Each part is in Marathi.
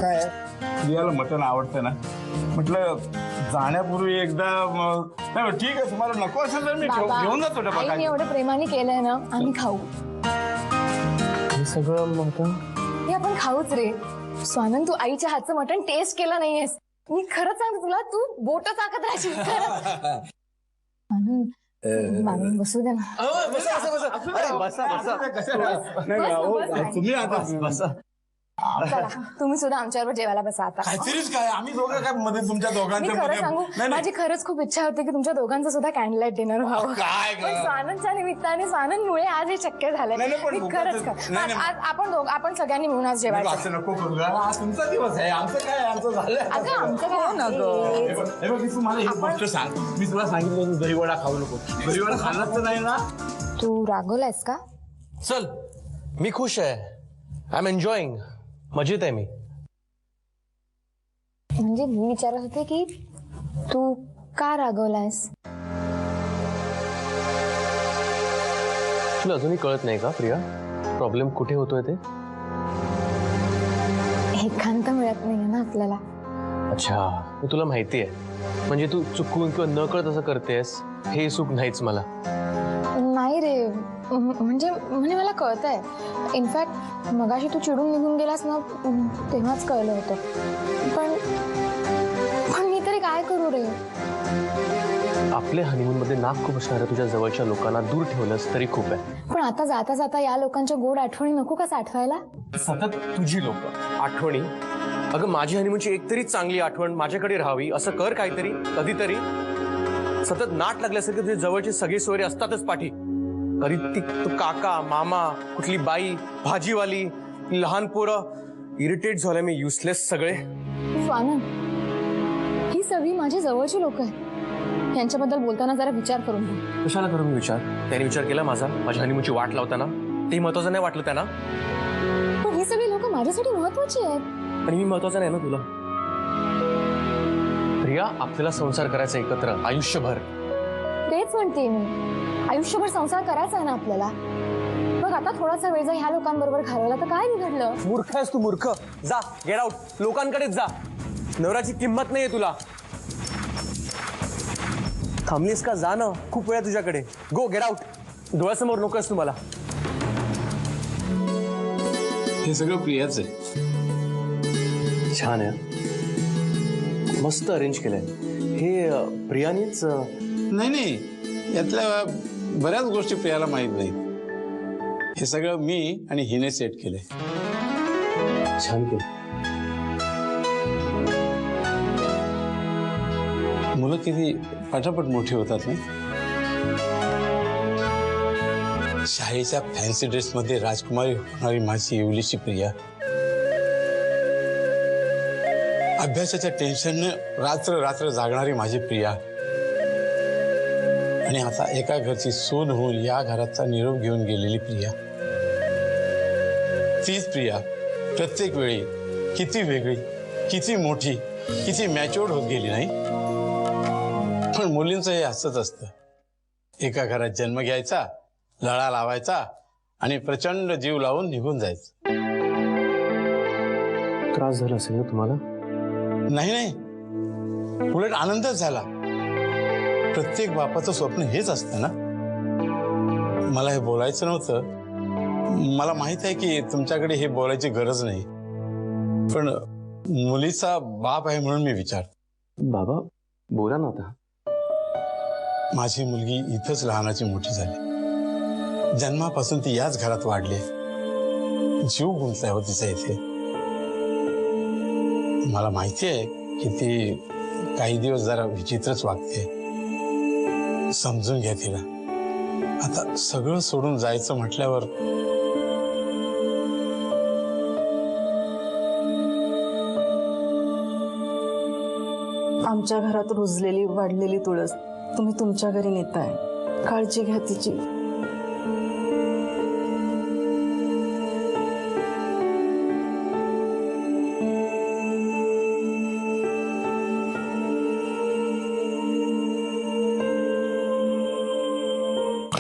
काय प्रियाला मटण आवडतं ना, म्हटलं जाण्यापूर्वी एकदा नाही ठीक आहे, तुम्हाला नको असेल तर मी घेऊन जातो डबा. आईने एवढं प्रेमाने केलंय ना, आम्ही खाऊ. हे सगळं मटण हे आपण खाऊच रे. स्वानंद, तू आईच्या हातचं मटण टेस्ट केलं नाहीयेस. मी खरंच सांगते तुला, तू बोट चाकत राहशील. आनंद, बसू दे ना. तुम्ही आता बसा. चला, तुम्ही सुद्धा आमच्यावर जेवायला बसा आता. काय आम्ही दोघं काय मध्ये तुमच्या मी दोघांचं खरं सांगू, माझी खरंच खूप इच्छा होती की तुमच्या दोघांचं सुद्धा कॅन्डलाइट डिनर व्हावं. काय पण स्वानंदच्या निमित्ताने, स्वानंदमुळे आज हे शक्य झालंय. मी खरंच आपण सगळ्यांनी मिळून आज जेवायचं. असं नको करू, तुमचा दिवस आहे, आमचं काय, आमचं झालं. अगं आमचं काय, मी तुम्हाला एक गोष्ट सांग, मी तुला सांगितलं तू दहीवडा खाऊ नको. दहीवडा खाल्लाच तर नाही ना. तू रागवलायस का? चल, मी खुश आहे. I am enjoying. मजेत आहे मी. म्हणजे मी विचारत होते की तू का रागवलायस? तुला अजूनही कळत नाही का प्रिया, प्रॉब्लेम कुठे होतोय ते? एकांत मिळत नाहीये ना आपल्याला. अच्छा, तुला माहिती आहे, म्हणजे तू चुकून किंवा न कळत असं करतेस, हे सुख नाहीच मला. नाही रे, म्हणजे मला कळतंय. इनफॅक्ट मगाशी तू चिडून निघून गेलास ना, तेव्हाच कळलं होतं. पण मी तरी काय करू रे? आपल्या हनीमून मध्ये नाक खूप असणाऱ्या तुझ्या जवळच्या लोकांना दूर ठेवलंस तरी खूप आहे. पण आता जाता जाता या लोकांच्या गोड आठवणी नको का साठवायला? सतत तुझी लोक आठवणी. अगं माझी हनीमूनची एक तरी चांगली आठवण माझ्याकडे राहावी असं कर काहीतरी, कधीतरी. सतत नाट लागल्यासारखे तुझे जवळचे सगळे सोयरे असतातच पाठी. कधी तो काका, मामा, कुठली बाई, भाजीवाली, लहान पोरं. इरिटेट झालं मी, युसलेस सगळे. स्वानंद, ही सगळी माझी जवळची लोक आहेत. यांच्याबद्दल बोलताना जरा विचार करून घे. कशाला करू मी विचार? त्याने विचार केला माझा, माझ्या हनीमूनची वाट लावताना? ते महत्वाचं नाही वाटलं त्यांना? पण ही सगळी लोक माझ्यासाठी महत्वाची आहेत. आणि मी महत्वाचं नाही ना तुला? प्रिया, आपल्याला संसार करायचा एकत्र आयुष्यभर. तेच म्हणते मी, आयुष्यभर संसार करायचा आहे ना आपल्याला. मग आता थोडासा वेळ जर ह्या लोकांबरोबर घालवला तर काय बिघडलं? मूर्ख आहेस तू, मूर्ख. जा, गेट आउट. लोकांकडेच जा. नवऱ्याची किंमत नाहीये तुला. थांबलीस का? जा ना, खूप वेळ तुझ्याकडे. गो, गेट आउट. डोळ्यासमोर नकोस तू मला. हे सगळं प्रियाच आहे. छान आहे, मस्त अरेंज केलंय. हे प्रियानीच? नाही, यातल्या बऱ्याच गोष्टी प्रियाला माहित नाहीत. हे सगळं मी आणि हिने सेट केलंय. छान केलं. मुलं किती पटापट मोठी होतात ना. शाळेच्या फॅन्सी ड्रेस मध्ये राजकुमारी होणारी माझी एवढीशी प्रिया, अभ्यासाच्या टेन्शनने रात्र रात्र जागणारी माझी प्रिया, आणि आता एका घरची सून होऊन या घराचा निरोप घेऊन गेलेली प्रिया. तीच प्रिया प्रत्येक वेळी किती वेगळी, किती मोठी, किती मॅच्युअर्ड होत गेली नाही. पण मुलींचं हे असंच असतं. एका घरात जन्म घ्यायचा, लळा लावायचा आणि प्रचंड जीव लावून निघून जायचं. त्रास झाला असेल ना तुम्हाला? नाही, उलट आनंदच झाला. प्रत्येक बापाचं स्वप्न हेच असतं ना. मला हे बोलायचं नव्हतं. मला माहित आहे की तुमच्याकडे हे बोलायची गरज नाही, पण मुलीचा बाप आहे म्हणून मी विचार. बाबा, बोला ना आता. माझी मुलगी इथंच लहानाची मोठी झाली. जन्मापासून ती याच घरात वाढली. जीव गुंतलाय हो तिचा इथे. मला माहिती आहे की ती काही दिवस जरा विचित्रच वागते. समजून घ्या तिला. आता सगळं सोडून जायचं म्हटल्यावर आमच्या घरात रुजलेली वाढलेली तुळस तुम्ही तुमच्या घरी नेताय. काळजी घ्या तिची.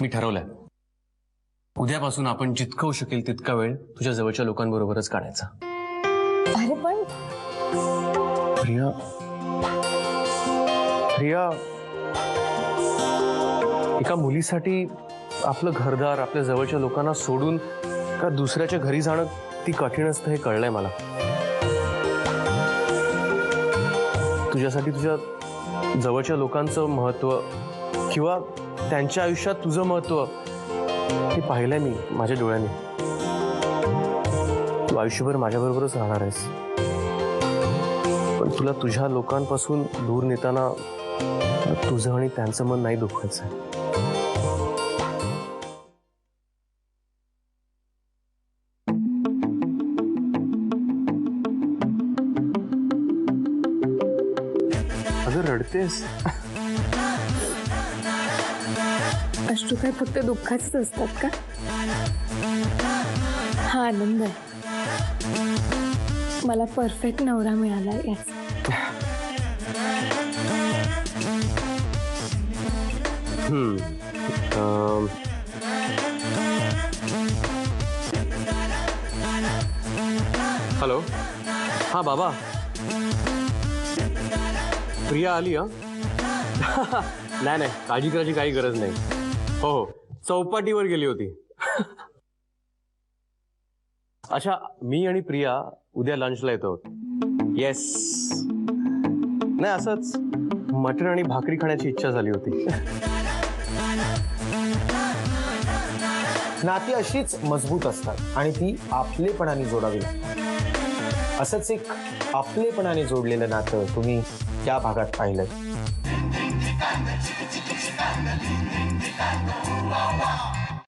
मी ठरवलंय, उद्यापासून आपण जितकं होऊ शकेल तितका वेळ तुझ्या जवळच्या लोकांबरोबरच काढायचा. अरे पण प्रिया, प्रिया, एका मुलीसाठी आपलं घरदार, आपल्या जवळच्या लोकांना सोडून का दुसऱ्याच्या घरी जाणं ती कठीण असतं हे कळलंय मला. तुझ्यासाठी तुझ्या जवळच्या लोकांचं महत्व किंवा त्यांच्या आयुष्यात तुझं महत्व हे पाहिलंय मी माझ्या डोळ्यांनी. तू आयुष्यभर माझ्याबरोबरच राहणार आहेस, पण तुला तुझ्या लोकांपासून दूर नेताना तुझं आणि त्यांचं मन नाही दुखवायचं. अगं रडतेस? अश्रू काय फक्त दुःखाचेच असतात का? हा आनंद आहे. मला परफेक्ट नवरा मिळाला याच. हॅलो, हा बाबा, प्रिया आली? नाही नाही, काळजी करायची काही गरज नाही. हो हो, चौपाटीवर गेली होती. अच्छा, मी आणि प्रिया उद्या लंचला येतो. येस, नाही असंच मटण आणि भाकरी खाण्याची इच्छा झाली होती. नाती अशीच मजबूत असतात आणि ती आपलेपणाने जोडावी लागतात. असंच एक आपलेपणाने जोडलेलं नातं तुम्ही या भागात पाहिलं.